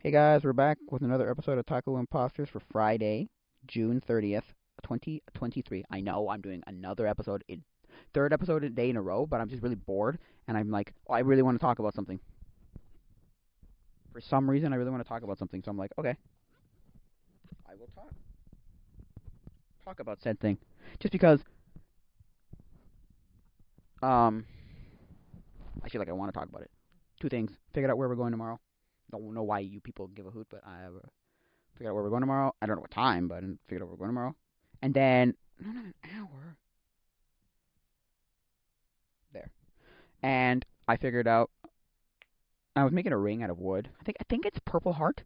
Hey guys, we're back with another episode of Taco Imposters for Friday, June 30th, 2023. I know I'm doing another episode, third episode a day in a row, but I'm just really bored, and I'm like, oh, I really want to talk about something. For some reason, I really want to talk about something, so I'm like, okay, I will talk about said thing. Just because, um, I feel like I want to talk about it. Two things. Figured out where we're going tomorrow. Don't know why you people give a hoot, but I figured out where we're going tomorrow. I don't know what time, but I figured out where we're going tomorrow. And then, no, not an hour. There. And I figured out I was making a ring out of wood. I think it's purple heart,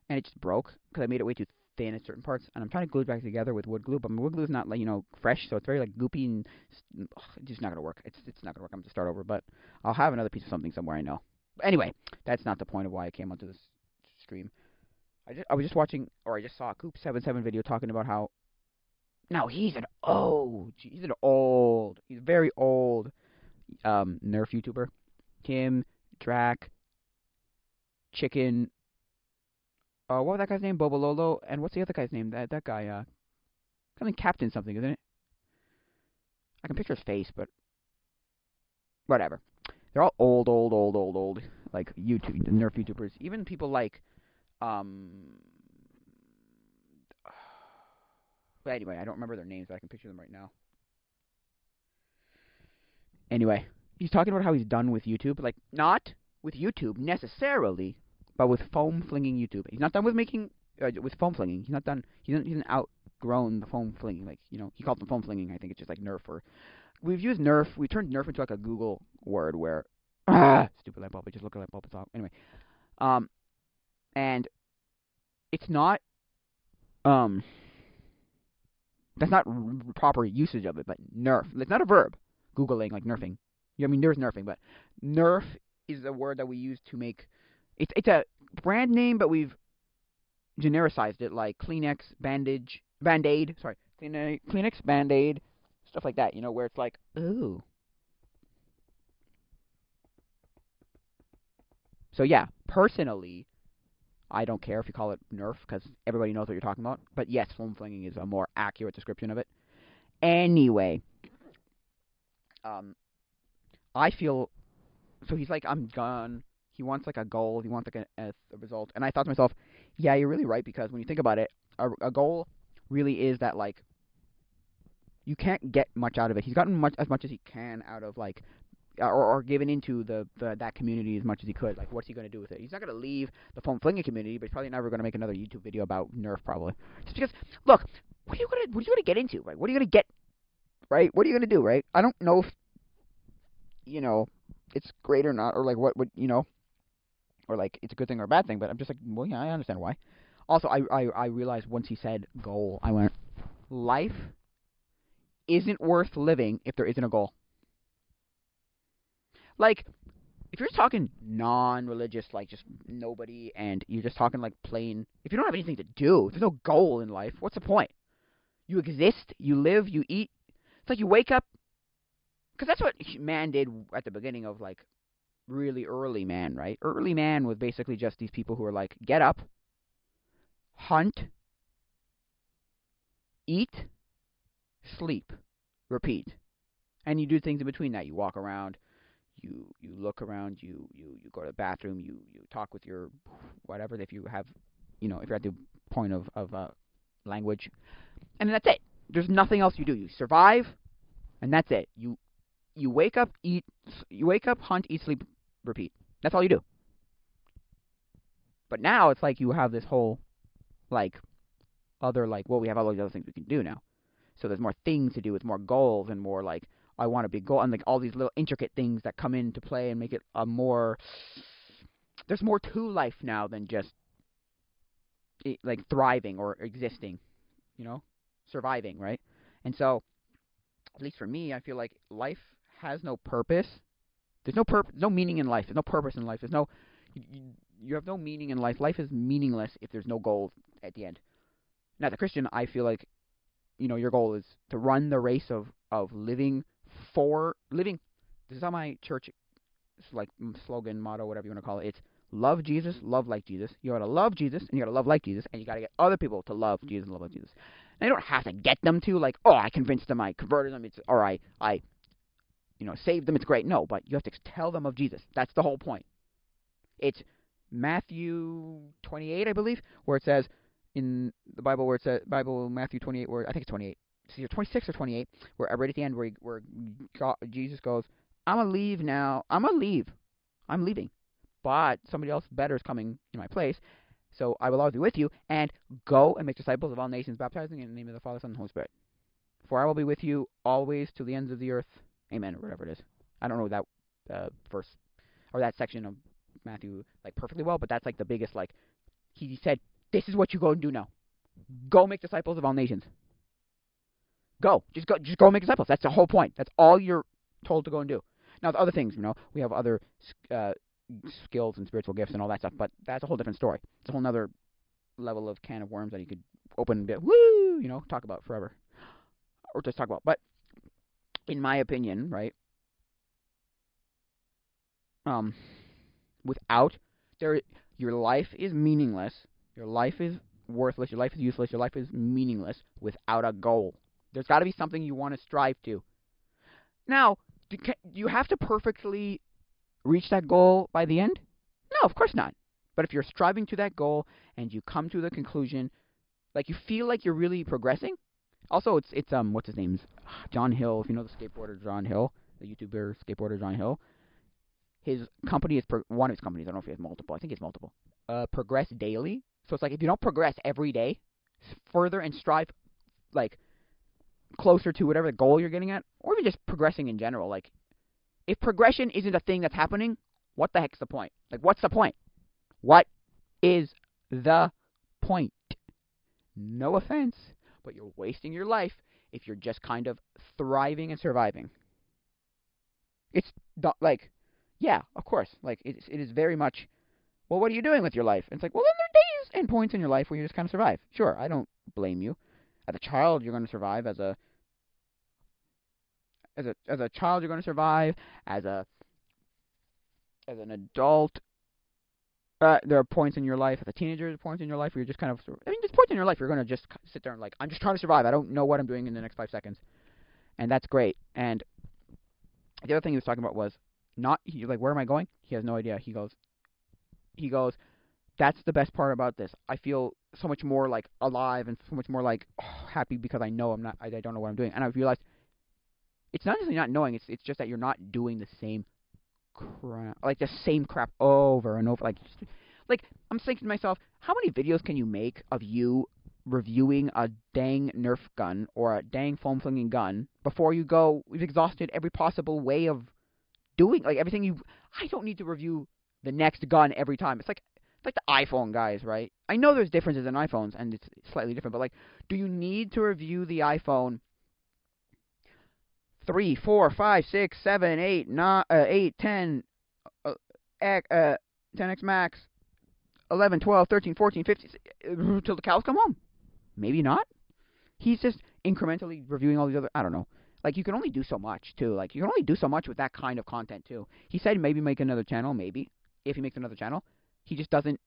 and it just broke because I made it way too thin at certain parts. And I'm trying to glue it back together with wood glue, but my wood glue is not like fresh, so it's very like goopy and it's just not gonna work. It's not gonna work. I'm gonna start over, but I'll have another piece of something somewhere. I know. But anyway, that's not the point of why I came onto this stream. I was just watching, or I just saw a Coop77 video talking about how now he's very old Nerf YouTuber. Him, Drac, Chicken. What was that guy's name? Bobololo. And what's the other guy's name? That guy. Something Captain something, isn't it? I can picture his face, but whatever. They're all old, like YouTube Nerf YouTubers. Even people like um. But anyway, I don't remember their names, but I can picture them right now. Anyway, he's talking about how he's done with YouTube. Like, not with YouTube necessarily, but with foam flinging YouTube. He's not done with making with foam flinging. He's not done. He's outgrown the foam flinging. Like, he called them foam flinging. I think it's just like Nerf. Or we've used Nerf. We turned Nerf into like a Google word where stupid light bulb. I just look at light bulb. It's all anyway. Um, and it's not um that's not proper usage of it. But Nerf. It's not a verb. Googling like nerfing. I mean, there's nerfing, but Nerf is a word that we use to make. It's a brand name, but we've genericized it like Kleenex, Band-Aid. Sorry, Kleenex, Band-Aid, stuff like that. Where it's like, ooh. So yeah, personally, I don't care if you call it Nerf because everybody knows what you're talking about. But yes, foam flinging is a more accurate description of it. Anyway, um, I feel so he's like, I'm done. He wants like a goal. He wants like a result. And I thought to myself, yeah, you're really right because when you think about it, a goal really is that like you can't get much out of it. He's gotten as much as he can out of like or given into the that community as much as he could. Like, what's he going to do with it? He's not going to leave the foam flinging community, but he's probably never going to make another YouTube video about Nerf. Probably just because. Look, what are you going to get into? Right? What are you going to get? Right? What are you going to do? Right? I don't know if you know it's great or not, or like what would or like it's a good thing or a bad thing. But I'm just like, well, yeah, I understand why. Also, I realized once he said goal, I went, life isn't worth living if there isn't a goal. Like, if you're just talking non-religious, like just nobody, and you're just talking like plain, if you don't have anything to do, if there's no goal in life, what's the point? You exist, you live, you eat. It's like you wake up, because that's what man did at the beginning of like really early man, right? Early man was basically just these people who are like, get up, hunt, eat, sleep, repeat. And you do things in between that. You walk around, you look around, you go to the bathroom, you talk with your whatever if you have, if you're at the point of language, and that's it. There's nothing else you do. You survive, and that's it. You wake up, hunt, eat, sleep, repeat. That's all you do. But now it's like you have this whole like other like well we have all these other things we can do now. So there's more things to do with more goals and more like I want a big goal and like all these little intricate things that come into play and make it a more. There's more to life now than just like thriving or existing, you know, surviving, right? And so, at least for me, I feel like life has no purpose. There's no meaning in life. There's no purpose in life. There's no, you have no meaning in life. Life is meaningless if there's no goal at the end. Now, as a Christian, I feel like, your goal is to run the race of living for living. This is how my church like slogan, motto, whatever you want to call it. It's love Jesus, love like Jesus. You gotta love Jesus, and you gotta love like Jesus, and you gotta get other people to love Jesus and love like Jesus. And you don't have to get them to, like, oh, I convinced them, I converted them, or I saved them. It's great. No, but you have to tell them of Jesus. That's the whole point. It's Matthew 28, I believe, where it says in the Bible, where it says Matthew 28, where I think it's 28. It's either 26 or 28, where I read at the end where Jesus goes, "I'm gonna leave now. I'm gonna leave. I'm leaving, but somebody else better is coming in my place. So I will always be with you, and go and make disciples of all nations, baptizing in the name of the Father, Son, and Holy Spirit. For I will be with you always to the ends of the earth. Amen," or whatever it is. I don't know that verse or that section of Matthew like perfectly well, but that's like the biggest, like, he said, this is what you go and do now. Go make disciples of all nations. Just go make disciples. That's the whole point. That's all you're told to go and do. Now the other things, we have other skills and spiritual gifts and all that stuff, but that's a whole different story. It's a whole other level of can of worms that you could open and be, talk about forever, or just talk about. But in my opinion, right, without your life is meaningless. Your life is worthless. Your life is useless. Your life is meaningless without a goal. There's got to be something you want to strive to. Now, do you have to perfectly reach that goal by the end? No, of course not. But if you're striving to that goal and you come to the conclusion, like you feel like you're really progressing. Also, it's what's his name? John Hill. If you know the skateboarder John Hill, the YouTuber skateboarder John Hill. His company is one of his companies. I don't know if he has multiple. I think he has multiple. Progress daily. So it's like if you don't progress every day, further and strive like closer to whatever the goal you're getting at, or even just progressing in general. Like if progression isn't a thing that's happening, what the heck's the point? Like what's the point? What is the point? No offense, but you're wasting your life if you're just kind of thriving and surviving. It's not like, yeah, of course. Like it is very much. Well, what are you doing with your life? And it's like, well, then there are days and points in your life where you just kind of survive. Sure, I don't blame you. As a child, you're going to survive. As a child, you're going to survive. As an adult, there are points in your life. As a teenager, there are points in your life where you're just kind of. There's points in your life you're going to just sit there and like, I'm just trying to survive. I don't know what I'm doing in the next 5 seconds, and that's great. And the other thing he was talking about was he's like, where am I going? He has no idea. He goes, that's the best part about this. I feel so much more like alive and so much more like happy because I know I don't know what I'm doing. And I realized it's not necessarily not knowing. It's just that you're not doing the same crap over and over. Like I'm thinking to myself, how many videos can you make of you reviewing a dang Nerf gun or a dang foam flinging gun before you go? We've exhausted every possible way of doing like everything. I don't need to review the next gun every time. It's like the iPhone guys, right? I know there's differences in iPhones and it's slightly different, but like, do you need to review the iPhone 3, 4, 5, 6, 7, 8, 9, 8, 10, 10X Max, 11, 12, 13, 14, 15, till the cows come home? Maybe not. He's just incrementally reviewing all these other, I don't know. Like, you can only do so much, too. Like, you can only do so much with that kind of content, too. He said maybe make another channel, maybe. If he makes another channel. He just doesn't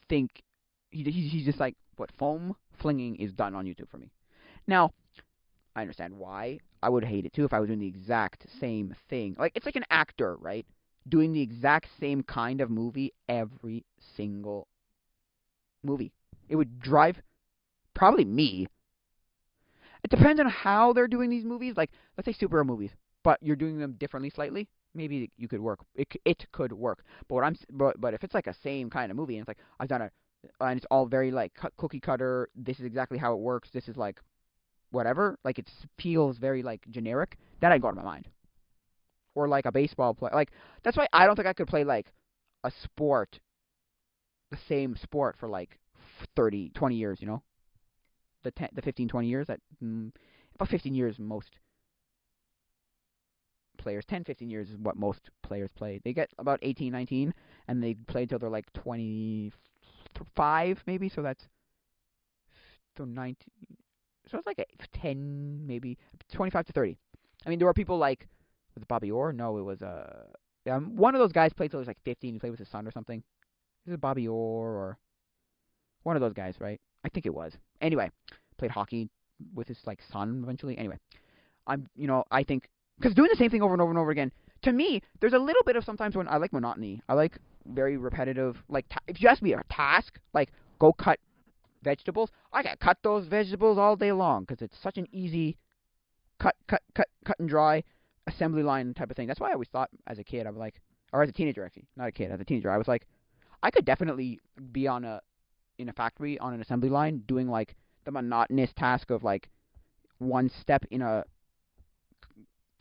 think... He's just like, what, foam flinging is done on YouTube for me. Now, I understand why. I would hate it, too, if I was doing the exact same thing. Like, it's like an actor, right? Doing the exact same kind of movie every single movie. It would drive probably me. It depends on how they're doing these movies. Like, let's say superhero movies, but you're doing them differently slightly. Maybe you could work. It could work. But if it's like a same kind of movie and it's like I've done and it's all very like cookie cutter. This is exactly how it works. This is like whatever. Like it feels very like generic. Then I'd go out of my mind. Or like a baseball play. Like that's why I don't think I could play like a sport, the same sport for like 30, 20 years. You know. The 15, 20 years, about 15 years most players, 10, 15 years is what most players play. They get about 18, 19, and they play until they're like 25 maybe, so that's 19, so it's like 10, maybe 25 to 30. I mean, there were people like, was it Bobby Orr? No, it was, One of those guys played till he was like 15. He played with his son or something. This is Bobby Orr or one of those guys, right? I think it was. Anyway, played hockey with his like son eventually. Anyway, I think because doing the same thing over and over and over again, to me, there's a little bit of sometimes when I like monotony. I like very repetitive. Like if you ask me a task, like go cut vegetables, I can cut those vegetables all day long because it's such an easy cut and dry assembly line type of thing. That's why I always thought as a kid I was like, or as a teenager actually, not a kid, as a teenager I was like, I could definitely be in a factory on an assembly line doing like the monotonous task of like one step in a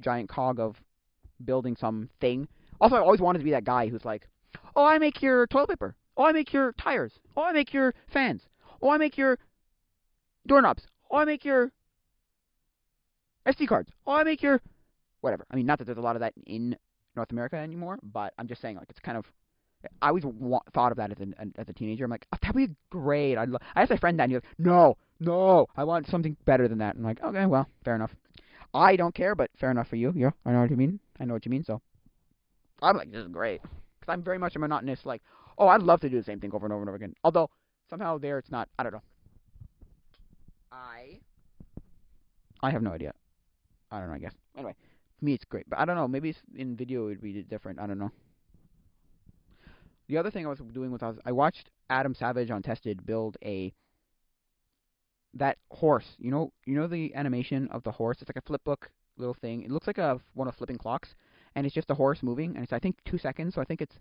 giant cog of building something. Also, I always wanted to be that guy who's like, oh, I make your toilet paper. Oh, I make your tires. Oh, I make your fans. Oh, I make your doorknobs. Oh, I make your SD cards. Oh, I make your whatever. I mean, not that there's a lot of that in North America anymore, but I'm just saying, like, it's kind of. I always thought of that as a teenager. I'm like, oh, that'd be great. I asked my friend that, and he goes, no, I want something better than that. I'm like, okay, well, fair enough. I don't care, but fair enough for you. Yeah, I know what you mean. So I'm like, this is great because I'm very much a monotonous. Like, oh, I'd love to do the same thing over and over and over again. Although somehow there it's not. I don't know. I I have no idea. I don't know. I guess. Anyway, for me it's great, but I don't know. Maybe in video it would be different. I don't know. The other thing I was doing I watched Adam Savage on Tested build that horse. You know the animation of the horse. It's like a flip book little thing. It looks like one of flipping clocks, and it's just a horse moving, and it's I think 2 seconds. So I think it's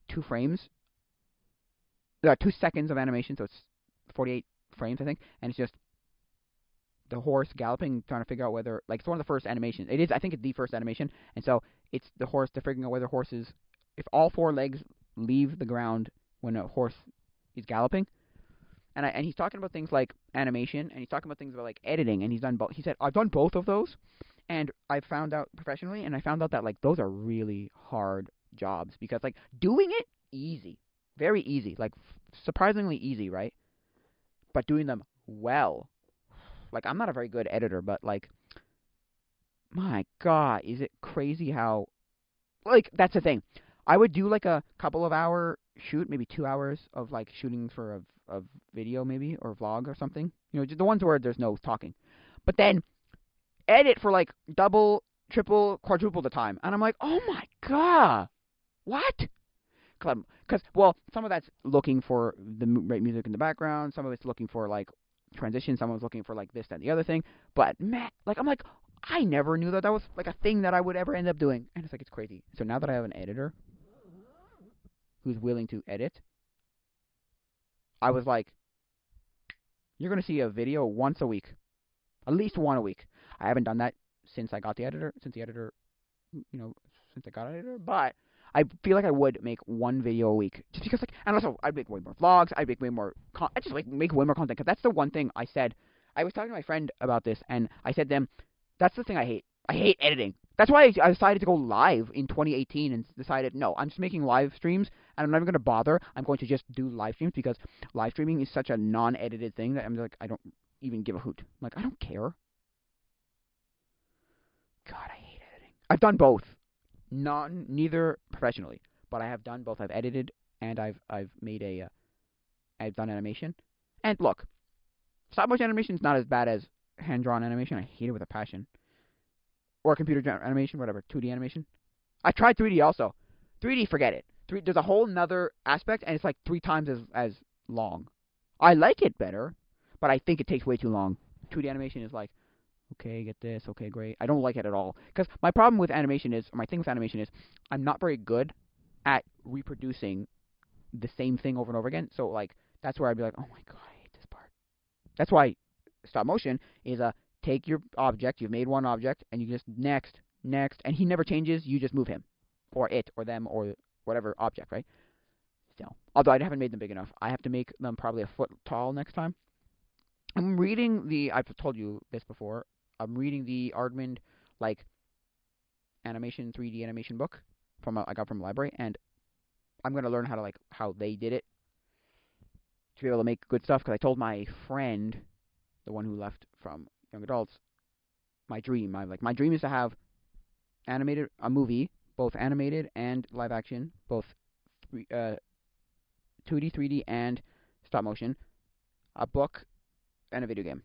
2 frames. 2 seconds of animation, so it's 48 frames I think, and it's just the horse galloping, trying to figure out whether like it's one of the first animations. It is I think it's the first animation, and so it's the horse. They're figuring out whether horses if all four legs leave the ground when a horse is galloping. And he's talking about things like animation, and he's talking about things about like editing, and he's done both. He said I've done both of those, and I found out professionally, and I found out that like those are really hard jobs because like doing it easy, very easy, like surprisingly easy, right? But doing them well, like I'm not a very good editor, but like my God, is it crazy how like that's the thing. I would do like a couple of hour shoot, maybe 2 hours of like shooting for a video maybe or vlog or something. Just the ones where there's no talking. But then edit for like double, triple, quadruple the time, and I'm like, oh my God, what? Because well, some of that's looking for the right music in the background. Some of it's looking for like transition. Some of it's looking for like this, that, and the other thing. But man, like I'm like, I never knew that was like a thing that I would ever end up doing, and it's like it's crazy. So now that I have an editor who's willing to edit, I was like, you're gonna see a video once a week, at least one a week. I haven't done that since I got the editor, since I got an editor, but I feel like I would make one video a week, just because and also I'd make way more vlogs, I'd make way more, I just like make way more content, because that's the one thing I said. I was talking to my friend about this, and I said to them, that's the thing I hate. I hate editing. That's why I decided to go live in 2018 and decided, no, I'm just making live streams, and I'm not even going to bother. I'm going to just do live streams, because live streaming is such a non-edited thing that I'm like, I don't even give a hoot. I'm like, I don't care. God, I hate editing. I've done both. Neither professionally, but I have done both. I've edited and I've made I've done animation. And look, stop motion animation is not as bad as hand drawn animation. I hate it with a passion. Or computer animation, whatever, 2D animation. I tried 3D also. 3D, forget it. There's a whole nother aspect, and it's like 3 times as long. I like it better, but I think it takes way too long. 2D animation is like, okay, get this, okay, great. I don't like it at all. Because my problem with animation is, or my thing with animation is, I'm not very good at reproducing the same thing over and over again. So, like, that's where I'd be like, oh my God, I hate this part. That's why stop motion is take your object, you've made one object, and you just next, and he never changes, you just move him. Or it, or them, or whatever object, right? Still. Although I haven't made them big enough. I have to make them probably a foot tall next time. I'm reading I've told you this before, I'm reading the Aardman, like, animation, 3D animation book I got from the library, and I'm going to learn how they did it to be able to make good stuff, because I told my friend, the one who left from Young Adults, my dream is to have animated a movie, both animated and live action, both 2D, 3D, and stop motion, a book, and a video game,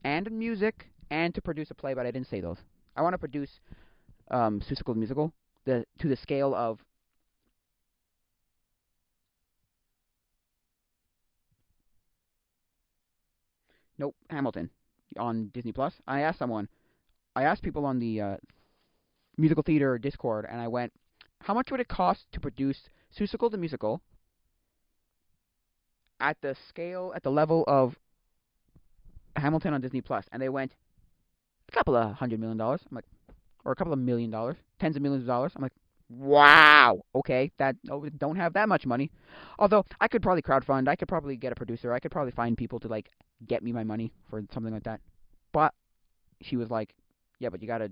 and music, and to produce a play. But I didn't say those. I want to produce Seussical the musical, to the scale of nope, Hamilton on Disney Plus. I asked people on the musical theater Discord, and I went, how much would it cost to produce Seussical the musical at the scale, at the level of Hamilton on Disney Plus? And they went, a couple of $100 million. I'm like, or a couple of $1 million, tens of millions of dollars. I'm like, wow, okay, don't have that much money. Although I could probably crowdfund, I could probably get a producer, I could probably find people to like get me my money for something like that. But she was like, yeah, but you gotta,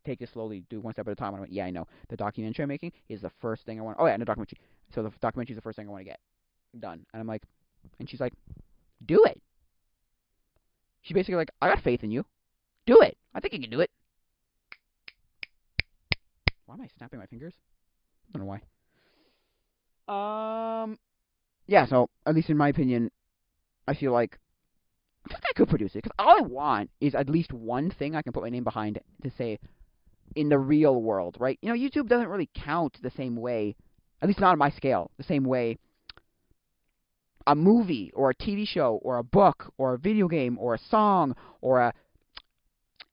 take it slowly, do one step at a time. And I went, yeah, I know. The documentary I'm making is the first thing I want. Oh yeah, no documentary. So the documentary is the first thing I want to get done. And I'm like, and she's like, do it. She's basically like, I got faith in you. Do it. I think you can do it. Why am I snapping my fingers? I don't know why. Yeah, so, at least in my opinion, I feel like I could produce it. Because all I want is at least one thing I can put my name behind to say, in the real world, right? YouTube doesn't really count the same way, at least not on my scale, the same way a movie or a TV show or a book or a video game or a song or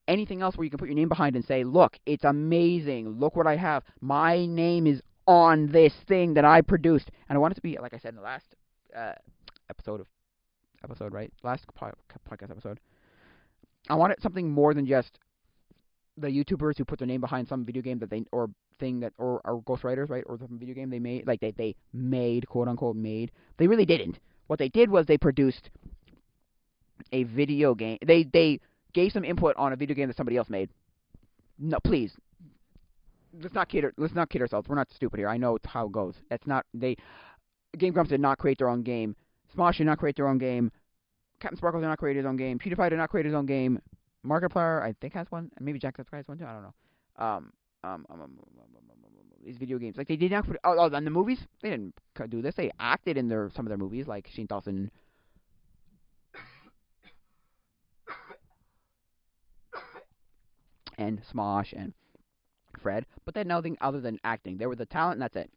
anything else where you can put your name behind and say, look, it's amazing. Look what I have. My name is on this thing that I produced. And I want it to be, like I said in the last episode, right? Last podcast episode. I want it something more than just the YouTubers who put their name behind some video game that they, or thing that, or ghostwriters, right? Or some video game they made, like they made, quote unquote, made. They really didn't. What they did was they produced a video game. They gave some input on a video game that somebody else made. No, please. Let's not kid ourselves. We're not stupid here. I know it's how it goes. That's not Game Grumps did not create their own game. Smosh did not create their own game. Captain Sparkle did not create his own game. PewDiePie did not create his own game. Markiplier, I think, has one. And maybe Jacksepticeye has one too. I don't know. These video games, like they did not put. Oh, and the movies, they didn't do this. They acted in some of their movies, like Shane Dawson. And Smosh and Fred, but they had nothing other than acting. They were the talent, and that's it.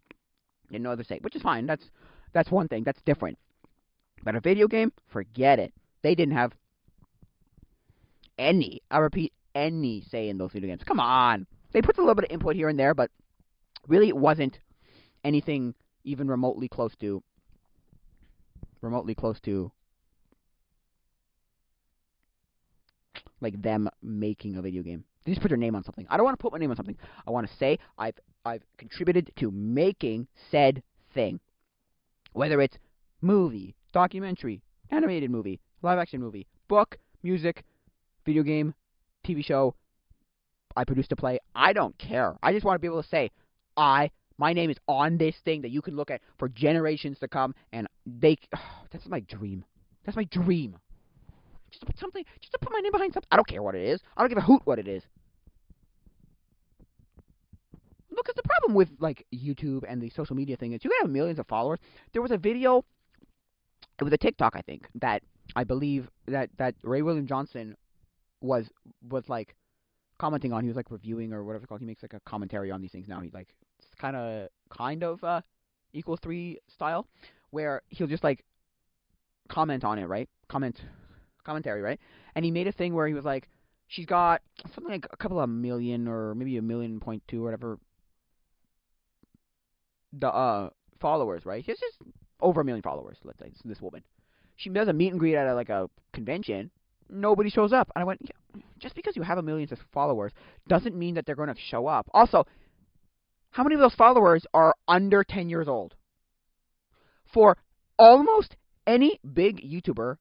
They had no other say, which is fine. That's one thing. That's different. But a video game, forget it. They didn't have any, I repeat, any say in those video games. Come on. They put a little bit of input here and there, but really it wasn't anything even remotely close to like them making a video game. They just put their name on something. I don't want to put my name on something. I want to say I've contributed to making said thing. Whether it's movie, documentary, animated movie, live action movie, book, music, video game, TV show, I produced a play. I don't care. I just want to be able to say, my name is on this thing that you can look at for generations to come, and that's my dream. That's my dream. Just to put my name behind something. I don't care what it is. I don't give a hoot what it is. Look, at the problem with like YouTube and the social media thing is you can have millions of followers. There was a video, it was a TikTok, I think, that I believe that Ray William Johnson was like commenting on. He was like reviewing or whatever it's called. He makes like a commentary on these things now. He's like, it's kind of equals 3 style, where he'll just like comment on it, right? Commentary, right? And he made a thing where he was like, she's got something like a couple of million or maybe 1.2 or whatever the followers, right? She's just over 1 million followers, let's say, this woman. She does a meet and greet at like a convention. Nobody shows up. And I went, yeah, just because you have 1 million followers doesn't mean that they're going to show up. Also, how many of those followers are under 10 years old? For almost any big YouTuber,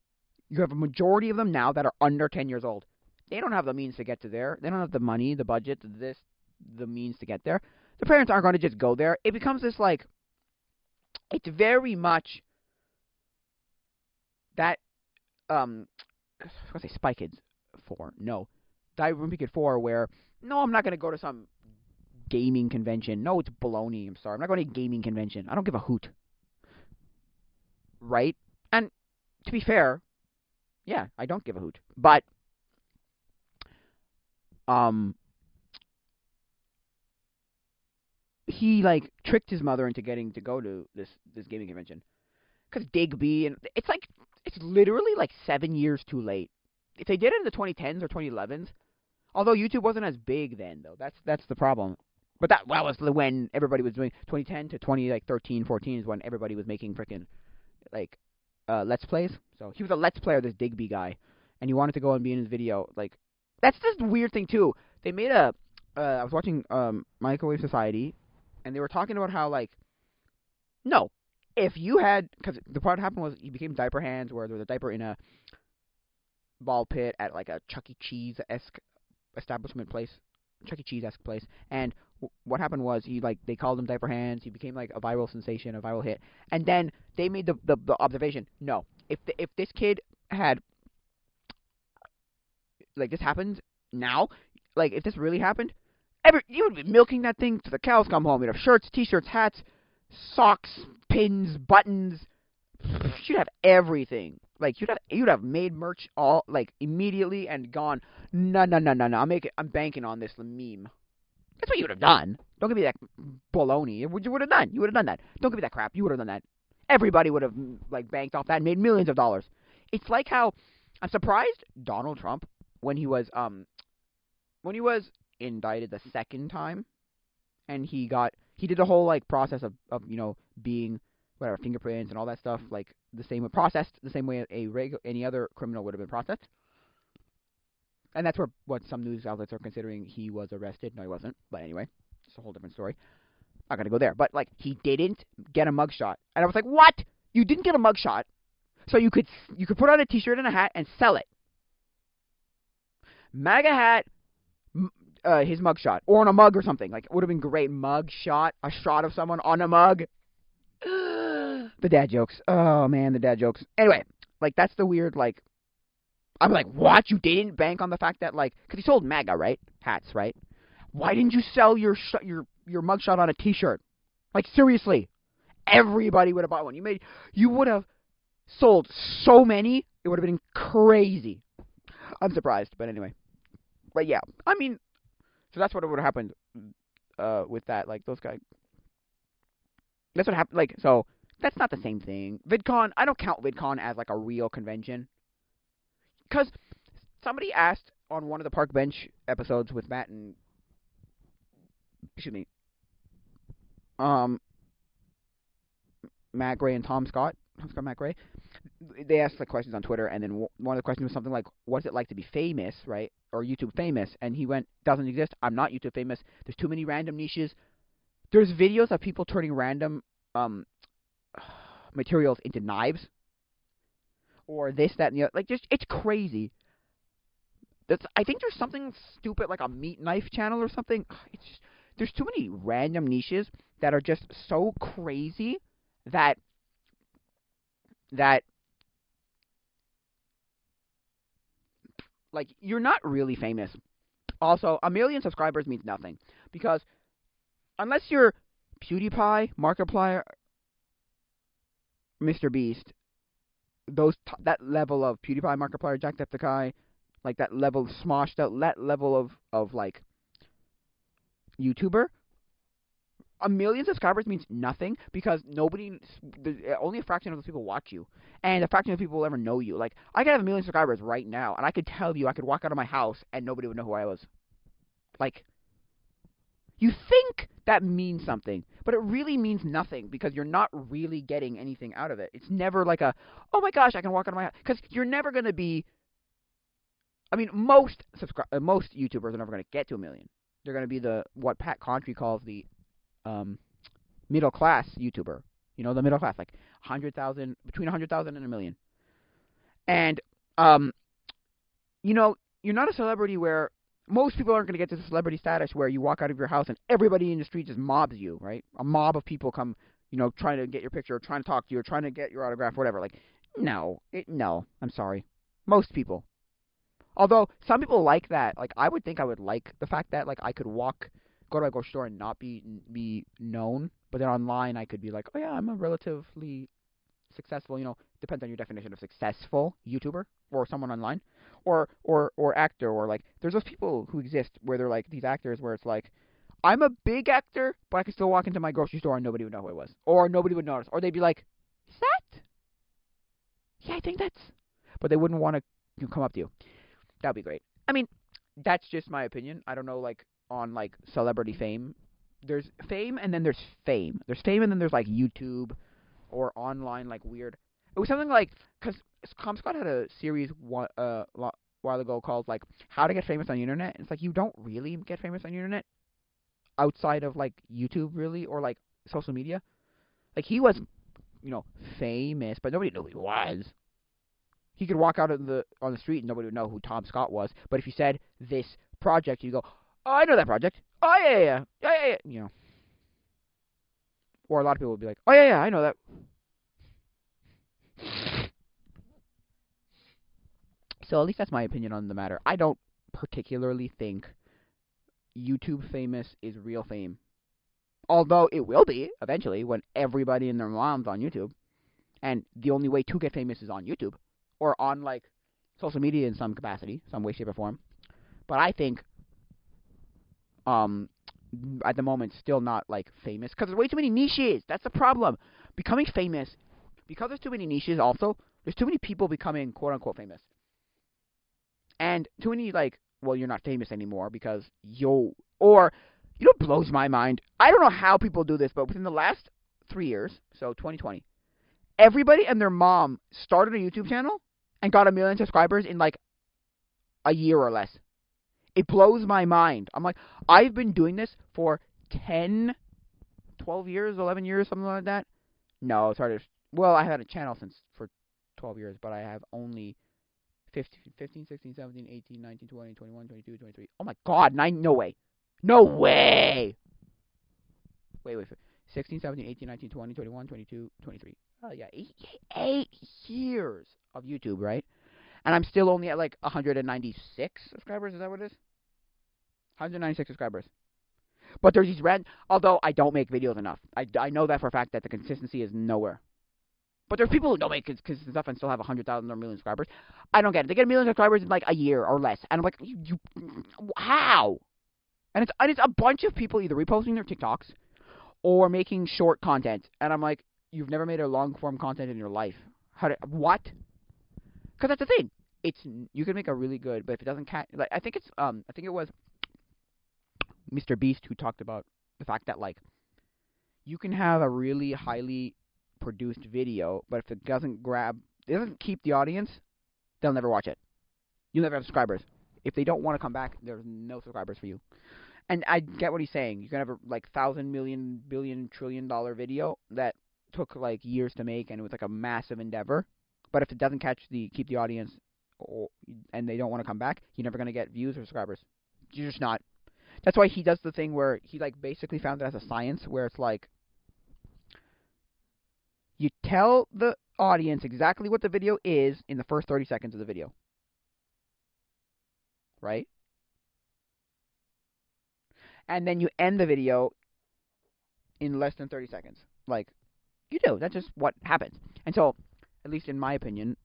you have a majority of them now that are under 10 years old. They don't have the means to get to there. They don't have the money, the budget, the means to get there. The parents aren't going to just go there. It becomes this like, it's very much that, I was going to say Spy Kids 4. No. Diary Room Kid 4 where, no, I'm not going to go to some gaming convention. No, it's baloney. I'm sorry. I'm not going to a gaming convention. I don't give a hoot. Right? And to be fair, yeah, I don't give a hoot. But um he like tricked his mother into getting to go to this gaming convention because Digby and it's literally like 7 years too late. If they did it in the 2010s or 2011s, although YouTube wasn't as big then though, that's the problem. But that was when everybody was doing 2010 to 20 like 13, 14 is when everybody was making freaking like let's plays. So he was a let's player, this Digby guy, and he wanted to go and be in his video. Like that's just a weird thing too. They made a I was watching Microwave Society, and they were talking about how like no, if you had because the part that happened was he became diaper hands where there was a diaper in a ball pit at like a Chuck E. Cheese esque establishment place, Chuck E. Cheese esque place, and what happened was he like they called him diaper hands. He became like a viral sensation, a viral hit, and then they made the observation: no, if this kid had like this happened now, like if this really happened, you would be milking that thing to the cows come home. You'd have shirts, t-shirts, hats, socks, pins, buttons. You'd have everything. Like you'd have made merch all like immediately and gone. No. I'm banking on this meme. That's what you would have done. Don't give me that baloney. You would have done. You would have done that. Don't give me that crap. You would have done that. Everybody would have like banked off that and made millions of dollars. It's like how I'm surprised Donald Trump when he was indicted the second time and he did the whole like process of being whatever fingerprints and all that stuff like processed the same way any other criminal would have been processed. And that's what some news outlets are considering he was arrested. No, he wasn't. But anyway, it's a whole different story. Not gonna go there. But like he didn't get a mugshot, and I was like, what? You didn't get a mugshot, so you could put on a T-shirt and a hat and sell it. MAGA hat, his mugshot, or on a mug or something. Like it would have been great. Mugshot, a shot of someone on a mug. The dad jokes. Oh man, the dad jokes. Anyway, like that's the weird like. I'm like, what? You didn't bank on the fact that like, because he sold MAGA, right? Hats, right? Why didn't you sell your mugshot on a T-shirt? Like seriously, everybody would have bought one. You would have sold so many. It would have been crazy. I'm surprised, but anyway. But yeah, I mean, so that's what would have happened with that. Like those guys. That's what happened. Like so, that's not the same thing. VidCon, I don't count VidCon as like a real convention. Because somebody asked on one of the Park Bench episodes with Matt and Matt Gray and Tom Scott, Matt Gray. They asked the questions on Twitter, and then one of the questions was something like, "What's it like to be famous, right, or YouTube famous?" And he went, "Doesn't exist. I'm not YouTube famous. There's too many random niches. There's videos of people turning random materials into knives." Or this, that, and the other. Like, just it's crazy. I think there's something stupid like a meat knife channel or something. It's just, there's too many random niches that are just so crazy that like you're not really famous. Also, 1 million subscribers means nothing because unless you're PewDiePie, Markiplier, Mr. Beast, that level of PewDiePie, Markiplier, Jacksepticeye, like that level of Smosh, that level of like YouTuber, 1 million subscribers means nothing because only a fraction of those people watch you, and a fraction of people will ever know you. Like I could have 1 million subscribers right now, and I could tell you I could walk out of my house and nobody would know who I was. Like you think that means something, but it really means nothing because you're not really getting anything out of it. It's never like oh my gosh, I can walk out of my house. Because you're never going to be, I mean, most YouTubers are never going to get to 1 million. They're going to be what Pat Contry calls the middle class YouTuber. You know, the middle class, like 100,000, between 100,000 and 1 million. And, you know, you're not a celebrity where most people aren't going to get to the celebrity status where you walk out of your house and everybody in the street just mobs you, right? A mob of people come, you know, trying to get your picture, or trying to talk to you, or trying to get your autograph, whatever. Like, no, I'm sorry. Most people. Although, some people like that. Like, I would think I would like the fact that, like, I could walk go to a grocery store and not be known, but then online I could be like, oh yeah, I'm a relatively successful, depends on your definition of successful YouTuber or someone online, or actor, or like there's those people who exist where they're like these actors where it's like I'm a big actor, but I could still walk into my grocery store and nobody would know who I was, or nobody would notice, or they'd be like, is that? Yeah, I think that's, but they wouldn't want to come up to you. That'd be great. I mean, that's just my opinion. I don't know, like on like celebrity fame. There's fame and then there's fame. There's fame and then there's like YouTube or online like weird. It was something like because Comscott had a series while ago called like How to Get Famous on the Internet. And it's like you don't really get famous on the internet outside of like YouTube really or like social media. Like he was, famous, but nobody knew who he was. He could walk out on the street and nobody would know who Tom Scott was. But if you said this project, you go, oh, I know that project. Oh yeah. Or a lot of people would be like, oh yeah, I know that. So at least that's my opinion on the matter. I don't particularly think YouTube famous is real fame. Although it will be eventually when everybody and their mom's on YouTube. And the only way to get famous is on YouTube. Or on like social media in some capacity, some way, shape, or form. But I think at the moment still not like famous because there's way too many niches. That's the problem. Becoming famous because there's too many niches. Also, there's too many people becoming quote unquote famous, and too many like, well, you're not famous anymore because or what blows my mind. I don't know how people do this, but within the last 3 years, so 2020, everybody and their mom started a YouTube channel and got 1 million subscribers in like a year or less. It blows my mind. I'm like, I've been doing this for 10, 12 years, 11 years, something like that. No, it's harder. Well, I had a channel for 12 years, but I have only 15, 16, 17, 18, 19, 20, 21, 22, 23. Oh my god, no way. No way! Wait. 16, 17, 18, 19, 20, 21, 22, 23. Oh, yeah, 8 years of YouTube, right? And I'm still only at like 196 subscribers. Is that what it is? 196 subscribers. But there's these although I don't make videos enough. I know that for a fact that the consistency is nowhere. But there's people who don't make consistent stuff and still have 100,000 or 1 million subscribers. I don't get it. They get 1 million subscribers in like a year or less. And I'm like, how? And it's a bunch of people either reposting their TikToks or making short content. And I'm like, you've never made a long form content in your life. What? Because that's the thing. You can make a really good, but if it doesn't like I think it was Mr. Beast who talked about the fact that like you can have a really highly produced video, but if it doesn't keep the audience, they'll never watch it. You'll never have subscribers. If they don't want to come back, there's no subscribers for you. And I get what he's saying. You can have a like 1,000 million, billion, $1 trillion video that took like years to make, and it was like a massive endeavor. But if it doesn't keep the audience, and they don't want to come back, you're never gonna get views or subscribers. You're just not. That's why he does the thing where he like basically found it as a science, where it's like you tell the audience exactly what the video is in the first 30 seconds of the video. Right? And then you end the video in less than 30 seconds. Like, you do. That's just what happens. And so, at least in my opinion,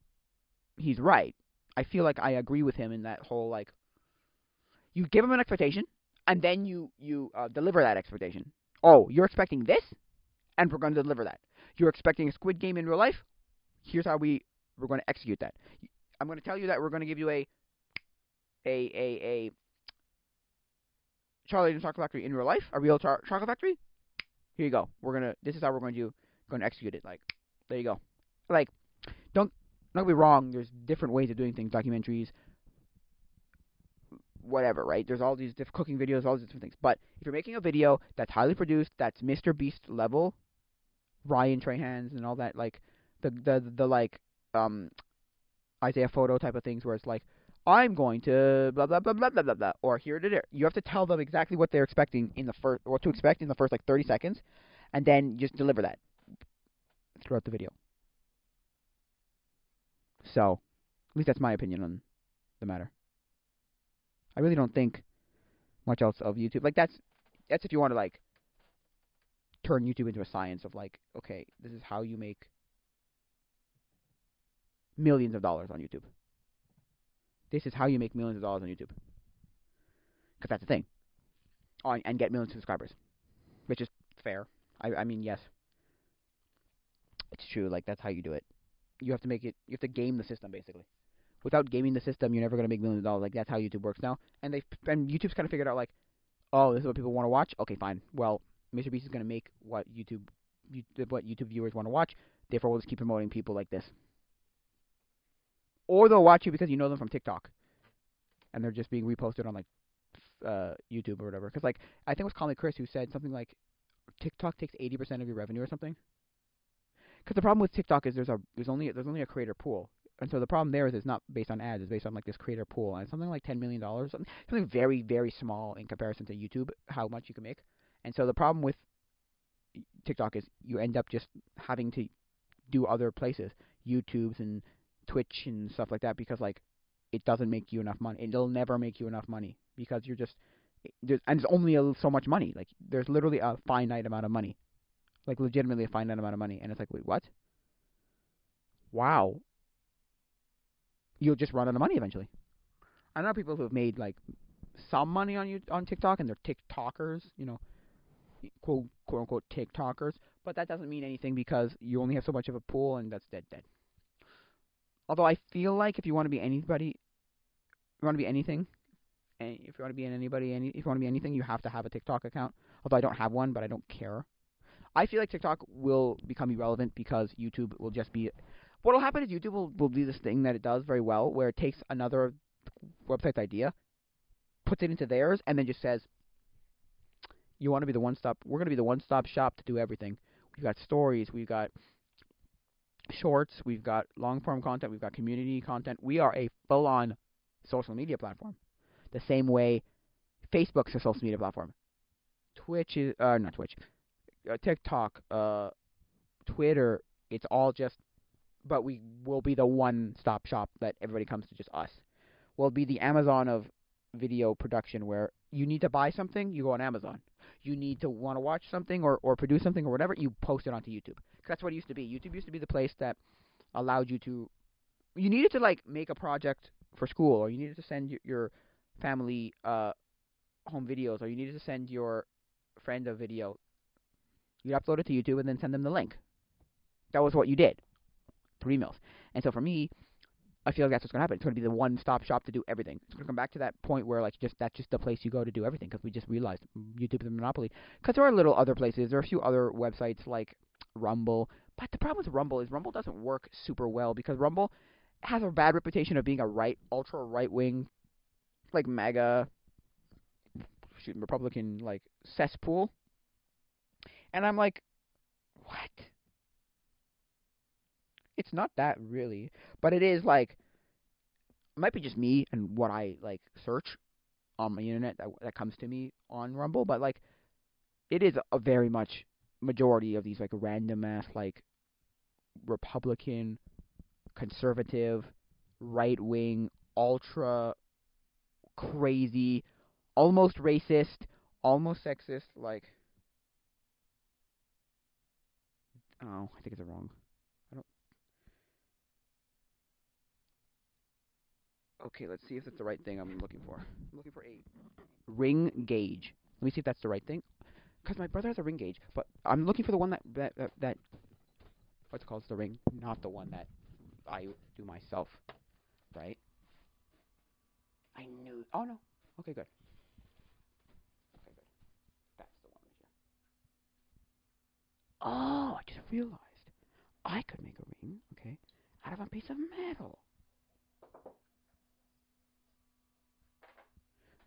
he's right. I feel like I agree with him in that whole, like, you give him an expectation, and then you deliver that expectation. Oh, you're expecting this, and we're going to deliver that. You're expecting a Squid Game in real life. Here's how we're going to execute that. I'm going to tell you that we're going to give you a Charlie and Chocolate Factory in real life, a real chocolate factory. Here you go. This is how we're going to execute it. Like, there you go. Like, don't get me wrong. There's different ways of doing things. Documentaries, whatever, right? There's all these different cooking videos, all these different things. But if you're making a video that's highly produced, that's Mr. Beast level, Ryan Trahans and all that, like the like Isaiah Photo type of things, where it's like, I'm going to blah blah blah blah blah blah blah, or here it is. You have to tell them exactly what they're expecting what to expect in the first like 30 seconds, and then just deliver that throughout the video. So, at least that's my opinion on the matter. I really don't think much else of YouTube. Like, that's if you want to like turn YouTube into a science of like, okay, this is how you make millions of dollars on YouTube. This is how you make millions of dollars on YouTube. Because that's the thing. Oh, and get millions of subscribers, which is fair. I mean, yes, it's true. Like that's how you do it. You have to make it. You have to game the system basically. Without gaming the system, you're never gonna make millions of dollars. Like that's how YouTube works now. And YouTube's kind of figured out like, oh, this is what people want to watch. Okay, fine. Well, Mr. Beast is gonna make what YouTube viewers want to watch. Therefore, we'll just keep promoting people like this. Or they'll watch you because you know them from TikTok, and they're just being reposted on like YouTube or whatever. Because like I think it was Colin Chris who said something like TikTok takes 80% of your revenue or something. Because the problem with TikTok is there's only a creator pool, and so the problem there is it's not based on ads. It's based on like this creator pool, and it's something like $10 million, something very very small in comparison to YouTube, how much you can make. And so the problem with TikTok is you end up just having to do other places, YouTube's and Twitch and stuff like that, because like it doesn't make you enough money. It'll never make you enough money because you're just there's only so much money. Like there's literally a finite amount of money, like legitimately a finite amount of money, and it's like, wait, what? Wow, you'll just run out of money eventually. I know people who have made like some money on TikTok, and they're TikTokers, quote unquote TikTokers, but that doesn't mean anything because you only have so much of a pool, and that's dead. Although I feel like if you want to be anybody, you want to be anything, and if you want to be if you want to be anything, you have to have a TikTok account. Although I don't have one, but I don't care. I feel like TikTok will become irrelevant because YouTube will just be. What will happen is YouTube will do this thing that it does very well, where it takes another website's idea, puts it into theirs, and then just says, "You want to be the one stop? We're going to be the one-stop shop to do everything. We've got stories, we've got shorts, we've got long-form content, we've got community content. We are a full-on social media platform. The same way Facebook's a social media platform. Twitch is not Twitch, TikTok, Twitter. It's all just, but we will be the one-stop shop that everybody comes to, just us. We'll be the Amazon of video production, where you need to buy something, you go on Amazon. You need to want to watch something or produce something or whatever, you post it onto YouTube. 'Cause that's what it used to be. YouTube used to be the place that allowed you to. You needed to like make a project for school, or you needed to send your family home videos, or you needed to send your friend a video. You upload it to YouTube and then send them the link. That was what you did through emails. And so for me, I feel like that's what's going to happen. It's going to be the one-stop shop to do everything. It's going to come back to that point where like that's just the place you go to do everything, because we just realized YouTube is a monopoly. Because there are little other places. There are a few other websites like Rumble. But the problem with Rumble is Rumble doesn't work super well, because Rumble has a bad reputation of being a ultra right-wing, like MAGA, Republican, like cesspool. And I'm like, what? It's not that really, but it is like, it might be just me and what I like search on my internet that comes to me on Rumble, but like it is a very much majority of these like random ass like Republican, conservative, right wing, ultra crazy, almost racist, almost sexist, like, oh, I think it's wrong. I don't. Okay, let's see if it's the right thing I'm looking for. I'm looking for a ring gauge. Let me see if that's the right thing. Because my brother has a ring gauge, but I'm looking for the one that what's it called? It's the ring, not the one that I do myself, right? I knew. Oh no. Okay, good. Okay, good. That's the one right here. Oh, I just realized I could make a ring, okay, out of a piece of metal.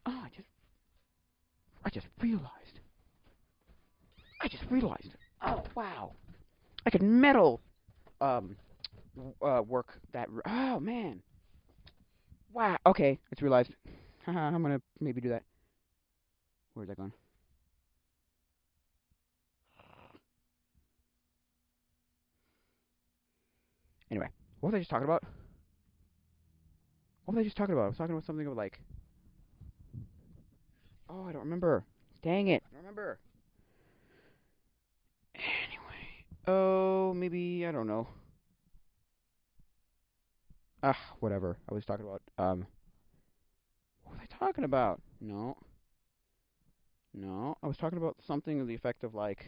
Oh, I just realized. I just realized. Oh wow, I could metal um work that. Oh man. Wow. Okay, I just realized. Haha, I'm gonna maybe do that. Where's that gone? Anyway, what was I just talking about? What was I just talking about? I was talking about something of like, oh, I don't remember. Dang it. I remember. Anyway. Oh, maybe, I don't know. Whatever. I was talking about, what was I talking about? No. No. I was talking about something of the effect of, like,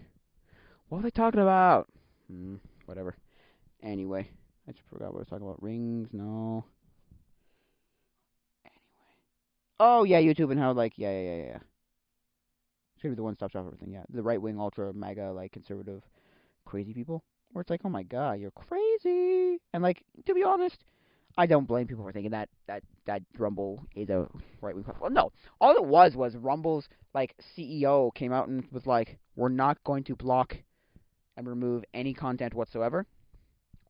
what was I talking about? Whatever. Anyway. I just forgot what I was talking about. Rings? No. Oh, yeah, YouTube and how, like, yeah. It's gonna be the one-stop shop for everything, yeah. The right-wing, ultra, mega, like, conservative, crazy people. Where it's like, oh my god, you're crazy. And, like, to be honest, I don't blame people for thinking that Rumble is a right-wing platform. Well, no. All it was Rumble's, like, CEO came out and was like, we're not going to block and remove any content whatsoever,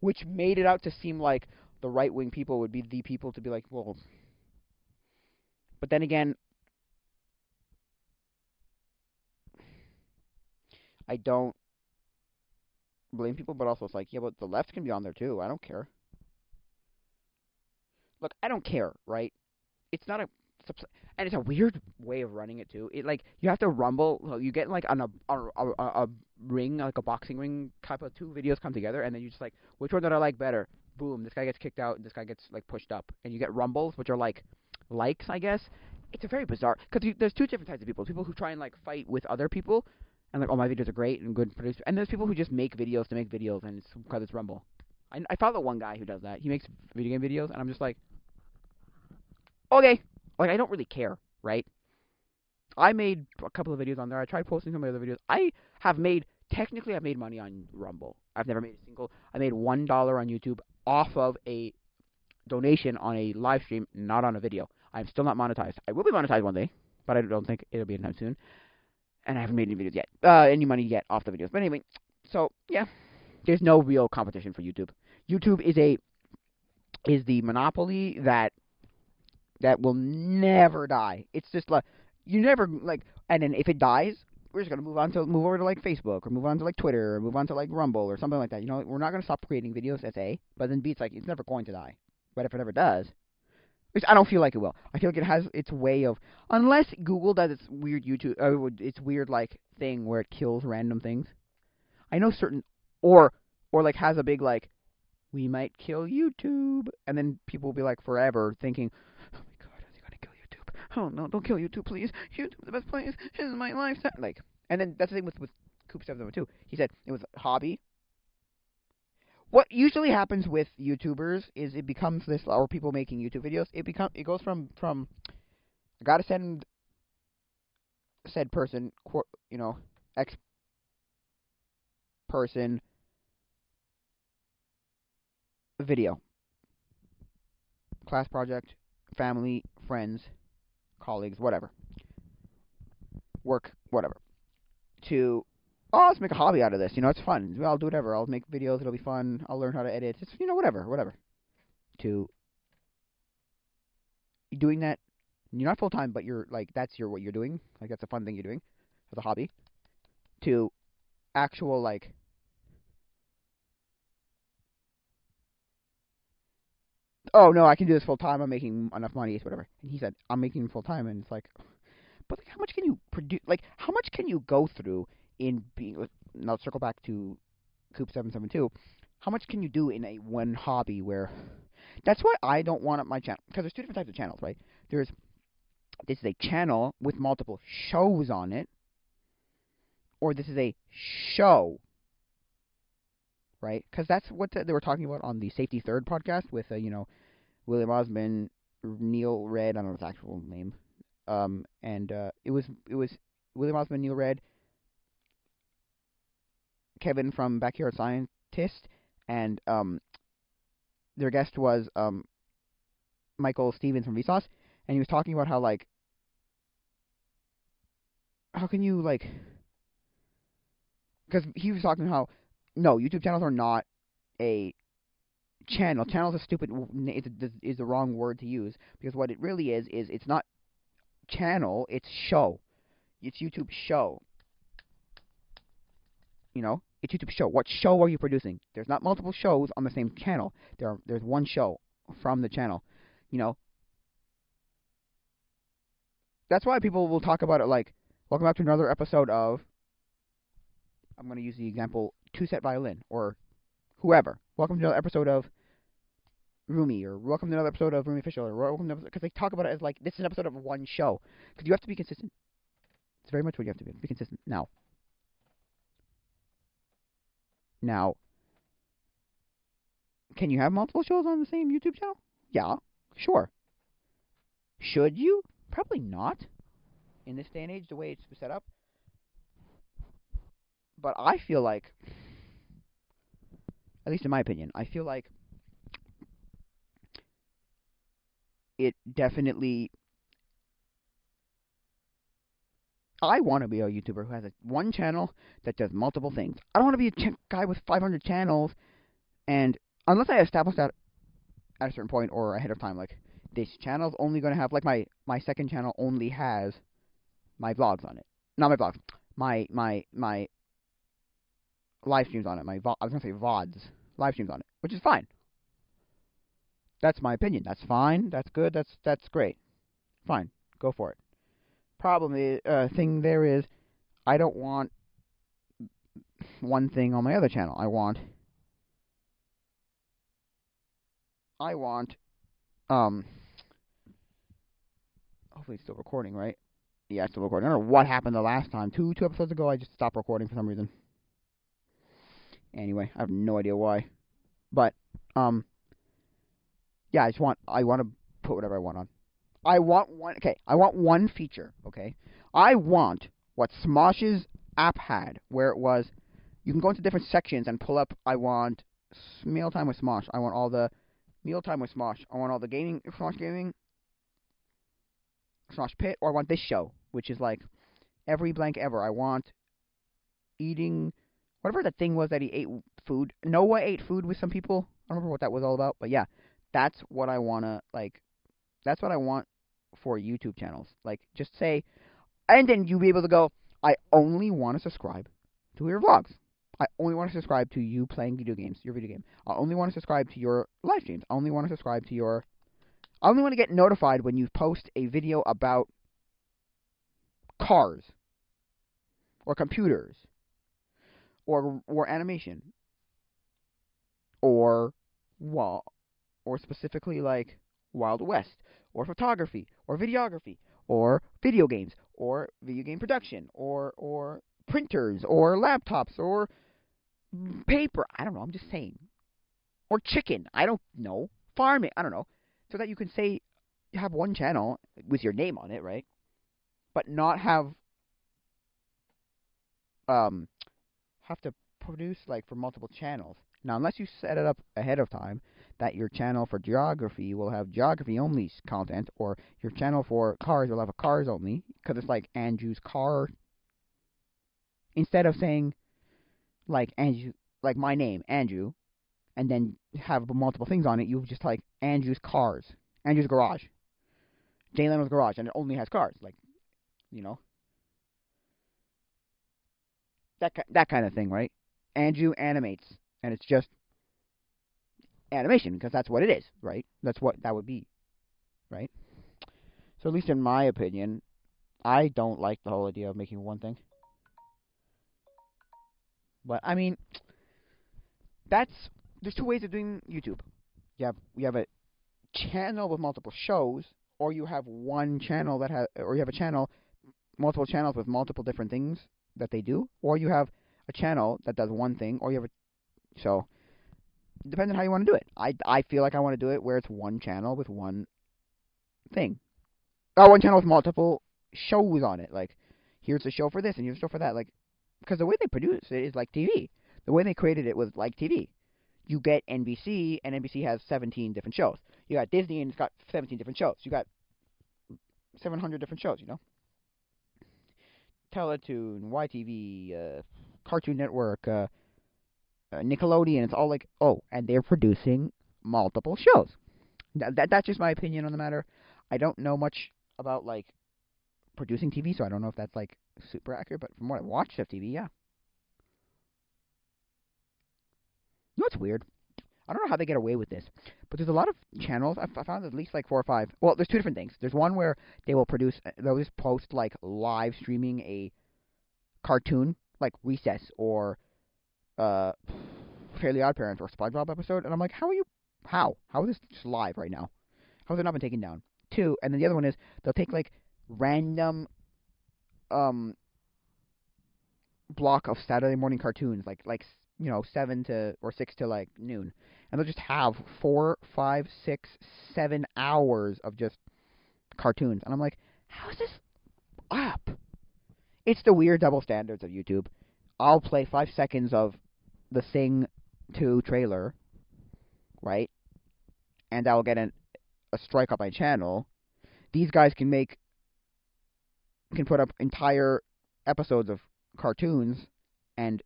which made it out to seem like the right-wing people would be the people to be like, well... But then again, I don't blame people, but also it's like, yeah, but the left can be on there too. I don't care. Look, I don't care, right? It's not a, and it's a weird way of running it too. It like you have to rumble. So you get like on a ring, like a boxing ring, type of two videos come together, and then you just like which one did I like better? Boom, this guy gets kicked out, and this guy gets like pushed up, and you get rumbles, which are like likes, I guess. It's a very bizarre because there's two different types of people: people who try and like fight with other people, and like, oh, my videos are great and good produced, and there's people who just make videos to make videos, and it's because it's Rumble. I follow one guy who does that. He makes video game videos, and I'm just like, okay, like I don't really care, right? I made a couple of videos on there. I tried posting some of the other videos. Technically I've made money on Rumble. I've never made a single. I made $1 on YouTube off of a donation on a live stream, not on a video. I'm still not monetized. I will be monetized one day, but I don't think it'll be anytime soon. And I haven't made any videos yet, any money yet off the videos. But anyway, so yeah, there's no real competition for YouTube. YouTube is the monopoly that will never die. It's just like you never like, and then if it dies, we're just gonna move over to like Facebook or move on to like Twitter or move on to like Rumble or something like that. You know, we're not gonna stop creating videos. That's A. But then B, it's like it's never going to die. But if it ever does, which I don't feel like it will. I feel like it has its way of, unless Google does its weird its weird like thing where it kills random things. I know certain, or like has a big like, we might kill YouTube, and then people will be like forever thinking, oh my god, are they gonna kill YouTube? Oh no, don't kill YouTube, please. YouTube's the best place. This is my lifestyle. Like, and then that's the thing with Coop 772. He said it was a hobby. What usually happens with YouTubers is it becomes this, or people making YouTube videos. It goes from I gotta send said person, X person video, class project, family, friends, colleagues, whatever, work, whatever. To let's make a hobby out of this. It's fun. I'll do whatever. I'll make videos. It'll be fun. I'll learn how to edit. It's whatever. To doing that, you're not full time, but you're like that's what you're doing. Like that's a fun thing you're doing as a hobby. To actual like oh no, I can do this full time. I'm making enough money. It's whatever. And he said I'm making full time, and it's like, but like, how much can you produce? Like, how much can you go through in being? Now let's circle back to Coop 772. How much can you do in a one hobby where? That's why I don't want my channel, because there's two different types of channels, right? This is a channel with multiple shows on it, or this is a show, right? Because that's what they were talking about on the Safety Third podcast with William Osmond, Neil Red, I don't know his actual name, and it was William Osmond, Neil Red, Kevin from Backyard Scientist, and their guest was Michael Stevens from Vsauce, and he was talking about how like how can you like, because he was talking how no, YouTube channels are not a channel. Channel is a stupid is the wrong word to use, because what it really is it's not channel, it's show. It's YouTube show. It's YouTube show. What show are you producing? There's not multiple shows on the same channel. There's one show from the channel. That's why people will talk about it like, Welcome back to another episode of, I'm going to use the example, Two Set Violin, or whoever. Welcome to another episode of Rumi, or welcome to another episode of Rumi Official, or welcome to, because they talk about it as like, this is an episode of one show. Because you have to be consistent. It's very much what you have to be consistent. Now, can you have multiple shows on the same YouTube channel? Yeah, sure. Should you? Probably not. In this day and age, the way it's set up. But I feel like, at least in my opinion, I feel like it definitely, I want to be a YouTuber who has one channel that does multiple things. I don't want to be a guy with 500 channels, and unless I establish that at a certain point or ahead of time, like, this channel's only going to have, like, my second channel only has my vlogs on it. Not my vlogs. My live streams on it. I was going to say VODs. Live streams on it, which is fine. That's my opinion. That's fine. That's good. That's great. Fine. Go for it. Problem is, thing there is, I don't want one thing on my other channel. I want, hopefully it's still recording, right? Yeah, it's still recording. I don't know what happened the last time. Two episodes ago, I just stopped recording for some reason. Anyway, I have no idea why. But, yeah, I want to put whatever I want on. I want one feature, okay? I want what Smosh's app had, where it was, you can go into different sections and pull up, I want mealtime with Smosh. I want all the mealtime with Smosh. I want all the gaming, Smosh gaming, Smosh Pit, or I want this show, which is like every blank ever. I want eating, whatever the thing was that he ate food. Noah ate food with some people. I don't remember what that was all about, but yeah, that's what I want to, like, that's what I want for YouTube channels. Like, just say, and then you'll be able to go, I only want to subscribe to your vlogs. I only want to subscribe to you playing video games, your video game. I only want to subscribe to your live streams. I only want to subscribe to your, I only want to get notified when you post a video about cars, or computers, or animation, or or specifically like Wild West, or photography, or videography, or video games, or video game production, or printers, or laptops, or paper. I don't know. I'm just saying. Or chicken. I don't know. Farming. I don't know. So that you can say, you have one channel with your name on it, right? But not have to produce like for multiple channels. Now, unless you set it up ahead of time that your channel for geography will have geography only content, or your channel for cars will have a cars only, because it's like Andrew's car. Instead of saying like Andrew, like my name, Andrew, and then have multiple things on it, you just like Andrew's cars, Andrew's garage, Jay Leno's garage, and it only has cars, like, you know, that kind of thing, right? Andrew animates, and it's just animation, because that's what it is, right? That's what that would be, right? So at least in my opinion, I don't like the whole idea of making one thing. But I mean, there's two ways of doing YouTube. You have a channel with multiple shows, or you have one channel or you have a channel, multiple channels with multiple different things that they do, or you have a channel that does one thing, or you have so it depends on how you want to do it. I feel like I want to do it where it's one channel with one thing. One channel with multiple shows on it. Like, here's a show for this and here's a show for that. Like, because the way they produce it is like TV. The way they created it was like TV. You get NBC, and NBC has 17 different shows. You got Disney, and it's got 17 different shows. You got 700 different shows, you know? Teletoon, YTV, Cartoon Network, Nickelodeon. It's all like, oh, and they're producing multiple shows. That's just my opinion on the matter. I don't know much about, like, producing TV, so I don't know if that's, like, super accurate, but from what I watched of TV, yeah. You know what's weird? I don't know how they get away with this, but there's a lot of channels. I found at least like 4 or 5. Well, there's two different things. There's one where they'll just post like live streaming a cartoon, like Recess or uh, Fairly Odd Parents or SpongeBob episode, and I'm like, how is this just live right now? How has it not been taken down? Two, and then the other one is they'll take like random um block of Saturday morning cartoons, like 7 to 6 to like noon, and they'll just have 4, 5, 6, 7 hours of just cartoons, and I'm like, how is this up? It's the weird double standards of YouTube. I'll play 5 seconds of the Sing 2 trailer, right, and I'll get a strike on my channel. These guys can put up entire episodes of cartoons, and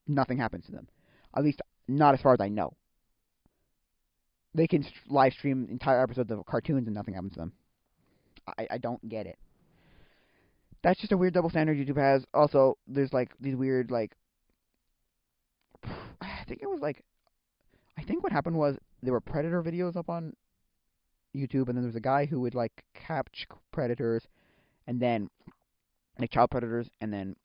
nothing happens to them. At least, not as far as I know. They can live stream entire episodes of cartoons, and nothing happens to them. I don't get it. That's just a weird double standard YouTube has. Also, there's like these weird I think what happened was there were predator videos up on YouTube, and then there was a guy who would like catch predators, and then like child predators, and then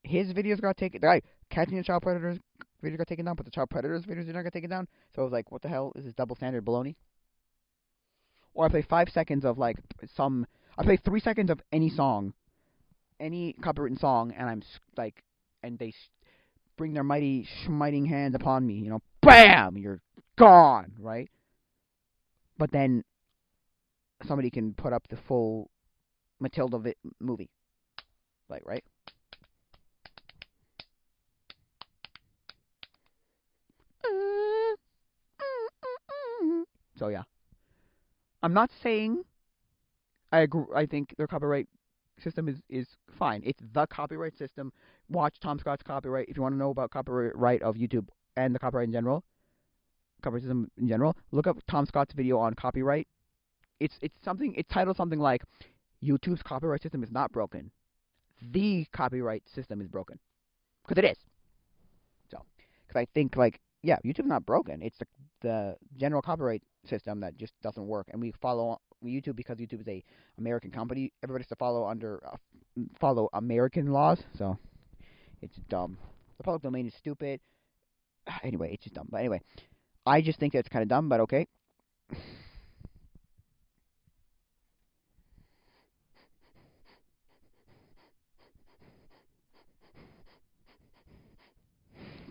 his videos got taken. The guy catching the child predators video got taken down, but the child predators videos did not get taken down. So I was like, what the hell is this double standard baloney? Or I play 5 seconds of I play 3 seconds of any song, any copywritten song, and I'm like, and they bring their mighty smiting hands upon me, bam, you're gone, right? But then somebody can put up the full Matilda movie, right? So yeah, I'm not saying I agree. I think their copyright system is fine. It's the copyright system. Watch Tom Scott's copyright if you want to know about copyright of YouTube and the copyright system in general. Look up Tom Scott's video on copyright. It's titled something like YouTube's copyright system is not broken. The copyright system is broken, because it is. So, because I think YouTube's not broken. It's the general copyright system that just doesn't work, and we follow YouTube because YouTube is a American company. Everybody has to follow American laws, so it's dumb. The public domain is stupid. Anyway, it's just dumb. But anyway, I just think that's kind of dumb, but okay.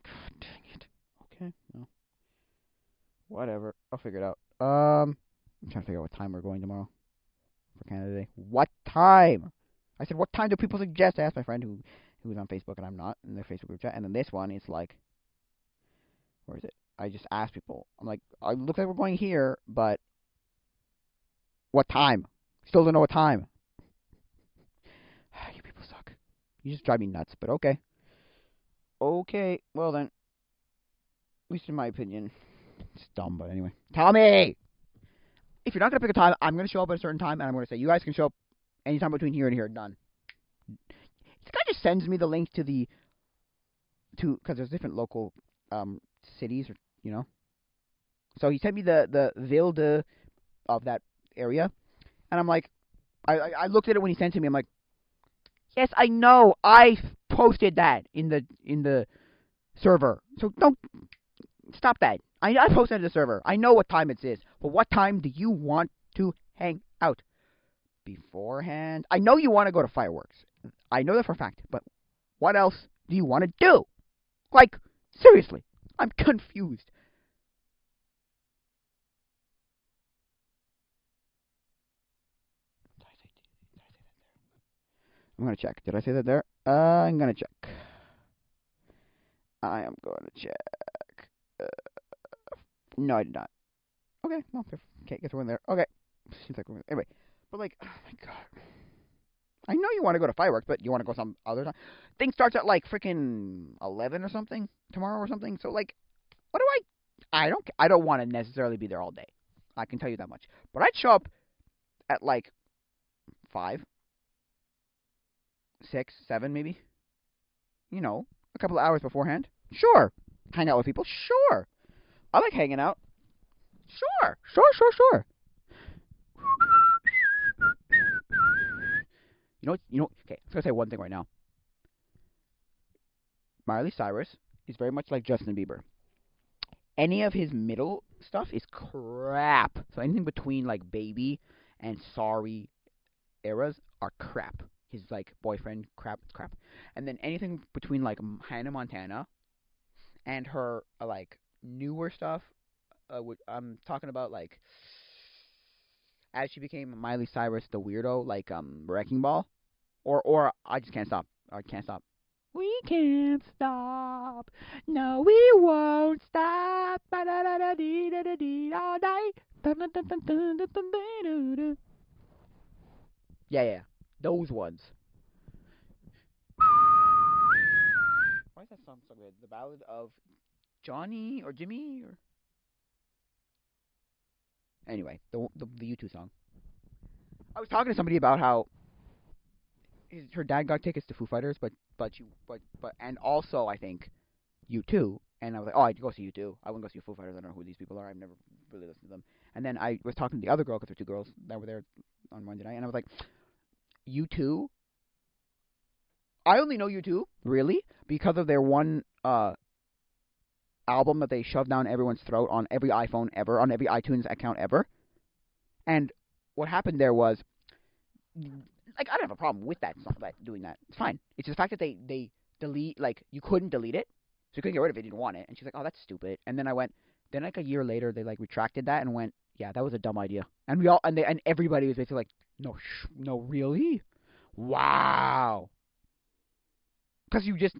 God dang it. Okay, well, whatever. I'll figure it out. I'm trying to figure out what time we're going tomorrow for Canada Day. What time? I said, what time do people suggest? I asked my friend who was on Facebook, and I'm not in their Facebook group chat. And then this one is like, where is it? I just asked people. I'm like, it looks like we're going here, but what time? Still don't know what time. You people suck. You just drive me nuts, but okay. Okay, well then. At least in my opinion. It's dumb, but anyway. Tell me! If you're not going to pick a time, I'm going to show up at a certain time, and I'm going to say, you guys can show up anytime between here and here. Done. This guy just sends me the link to because there's different local cities, So he sent me the ville of that area, and I'm like, I looked at it when he sent it to me. I'm like, yes, I know, I posted that in the server. So don't stop that. I posted it in the server. I know what time it is, but what time do you want to hang out? Beforehand, I know you want to go to fireworks. I know that for a fact, but what else do you want to do? Like, seriously, I'm confused. I'm going to check. Did I say that there? I'm going to check. I am going to check. No, I did not. Okay, well, can't get in there. Okay. Seems like anyway. But oh my god. I know you want to go to fireworks, but you want to go some other time. Thing starts at freaking 11 or something tomorrow or something. So what do I don't want to necessarily be there all day. I can tell you that much. But I'd show up at 5, 6, 7 maybe. A couple of hours beforehand. Sure. Hang out with people. Sure. I like hanging out. Sure, sure, sure, sure. Okay, I'm gonna say one thing right now. Miley Cyrus is very much like Justin Bieber. Any of his middle stuff is crap. So anything between like Baby and Sorry eras are crap. His like boyfriend crap, crap. And then anything between like Hannah Montana and her like newer stuff. I'm talking about like as she became Miley Cyrus the weirdo, like Wrecking Ball, or I just can't stop. I can't stop. We can't stop. No, we won't stop. All night. Yeah, yeah, those ones. Why is that song so good? The Ballad of Johnny or Jimmy or anyway, the U2 song. I was talking to somebody about how her dad got tickets to Foo Fighters, but and also I think U2, and I was like, oh, I'd go see U2. I wouldn't go see Foo Fighters. I don't know who these people are. I've never really listened to them. And then I was talking to the other girl because there were two girls that were there on Wednesday night, and I was like, U2. I only know U2 really because of their one album that they shoved down everyone's throat on every iPhone ever, on every iTunes account ever. And what happened there was, like, I don't have a problem with that song, doing that. It's fine. It's just the fact that they delete, like, you couldn't delete it, so you couldn't get rid of it. You didn't want it. And she's like, oh, that's stupid. And then I went. Then like a year later, they like retracted that and went, yeah, that was a dumb idea. And we all and everybody was basically like, no, no, really, wow. Because you just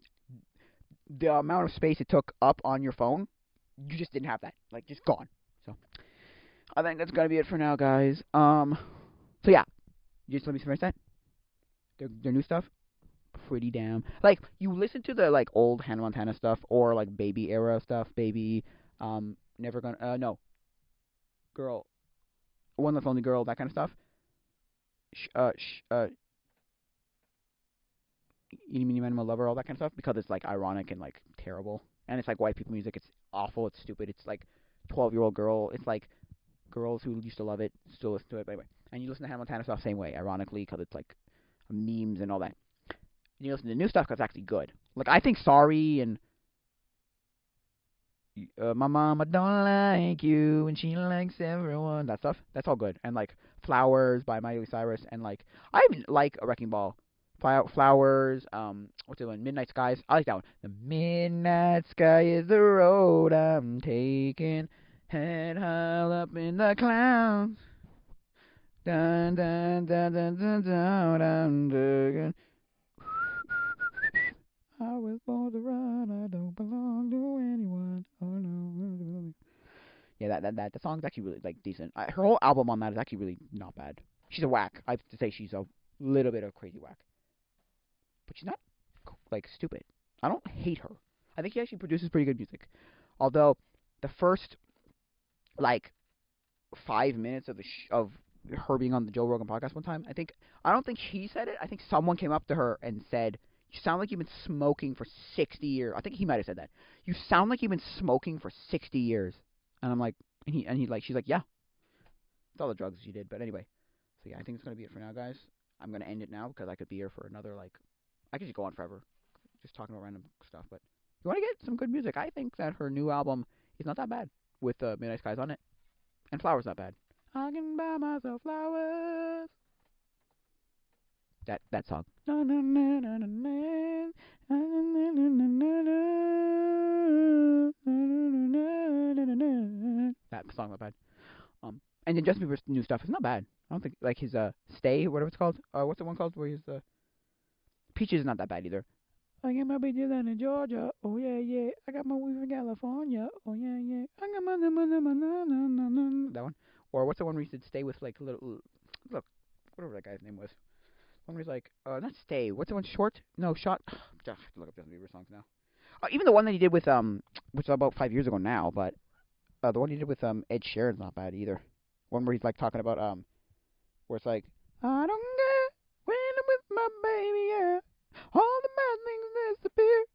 the amount of space it took up on your phone, you just didn't have that. Like, just gone. So I think that's gonna be it for now, guys. So yeah, you just let me finish that. Their new stuff, pretty damn. Like, you listen to the like old Hannah Montana stuff or like Baby era stuff, Baby, Never Gonna, no, Girl, One Less Lonely Girl, that kind of stuff. Sh- uh, sh- uh, Eeny Meeny Miny Mo Lover, all that kind of stuff, because it's like ironic and like terrible, and it's like white people music. It's awful. It's stupid. It's like 12-year-old girl. It's like girls who used to love it still listen to it. But anyway, and you listen to Hannah Montana stuff same way, ironically, because it's like memes and all that. And you listen to new stuff because it's actually good. Like, I think Sorry and My Mama Don't Like You and She Likes Everyone, that stuff, that's all good. And like Flowers by Miley Cyrus, and like I even like a Wrecking Ball. Flowers, what's the one? Midnight Skies. I like that one. The midnight sky is the road I'm taking, head high up in the clouds. Dun dun dun dun dun dun dun dun. I was born to run. I don't belong to anyone. Oh no. Yeah, that song's actually really like decent. Her whole album on that is actually really not bad. She's a whack. I have to say she's a little bit of crazy whack, but she's not like stupid. I don't hate her. I think she actually produces pretty good music. Although the first like 5 minutes of of her being on the Joe Rogan podcast one time, I don't think she said it. I think someone came up to her and said, "You sound like you've been smoking for 60 years." I think he might have said that. "You sound like you've been smoking for 60 years." And I'm like, she's like, "Yeah, it's all the drugs you did." But anyway, so yeah, I think it's gonna be it for now, guys. I'm gonna end it now because I could be here for another I could just go on forever, just talking about random stuff. But if you want to get some good music, I think that her new album is not that bad with Midnight Skies on it, and Flowers not bad. I can buy myself flowers. That song. That song not bad. And then Justin Bieber's new stuff is not bad. I don't think like his Stay, whatever it's called. What's the one called where he's Peaches is not that bad either. I got my bitches down in Georgia. Oh yeah, yeah. I got my weave in California. Oh yeah, yeah. I got my that one. Or what's the one where he said stay with like little look, whatever that guy's name was. One where he's like, not stay. What's the one? Short? No, shot. I have to look up Justin Bieber songs now. Even the one that he did with which is about 5 years ago now, but the one he did with Ed Sheeran's not bad either. One where he's like talking about where it's like, I don't care when I'm with my baby, yeah. All the bad things disappear.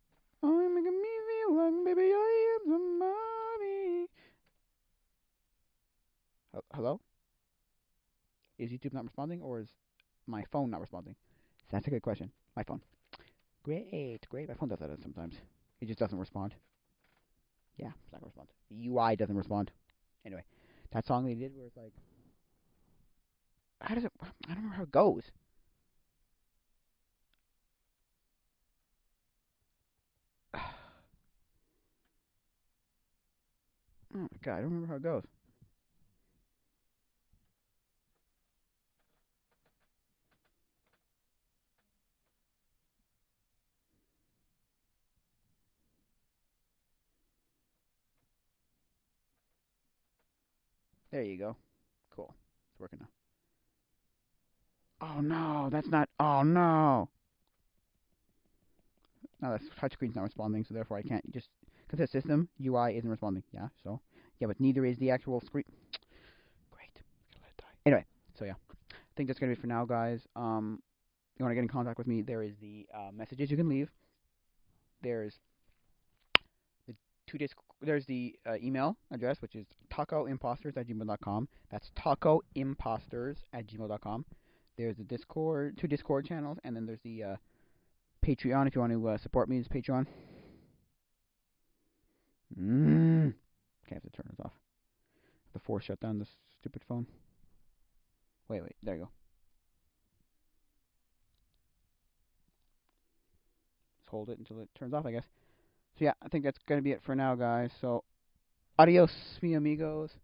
Oh, you're making me feel like, baby, I am somebody. Hello? Is YouTube not responding, or is my phone not responding? That's a good question. My phone. Great, great. My phone does that sometimes. It just doesn't respond. Yeah, it's not gonna respond. The UI doesn't respond. Anyway, that song they did where it's like, how does it? I don't remember how it goes. Oh my god, I don't remember how it goes. There you go. Cool. It's working now. Oh no, that's not. Oh no. No, the touchscreen's not responding, so therefore I can't just because the system UI isn't responding. Yeah, so yeah, but neither is the actual screen. Great. Gonna let it die. Anyway, so yeah, I think that's gonna be it for now, guys. You want to get in contact with me? There is the messages you can leave. There's the there's the email address, which is tacoimposters@gmail.com. That's tacoimposters@gmail.com. There's the Discord, two Discord channels, and then there's the Patreon if you want to support me. It's Patreon. Okay, I have to turn this off. I have to force shut down this stupid phone. Wait, there you go. Just hold it until it turns off, I guess. So yeah, I think that's gonna be it for now, guys. So adios, mi amigos.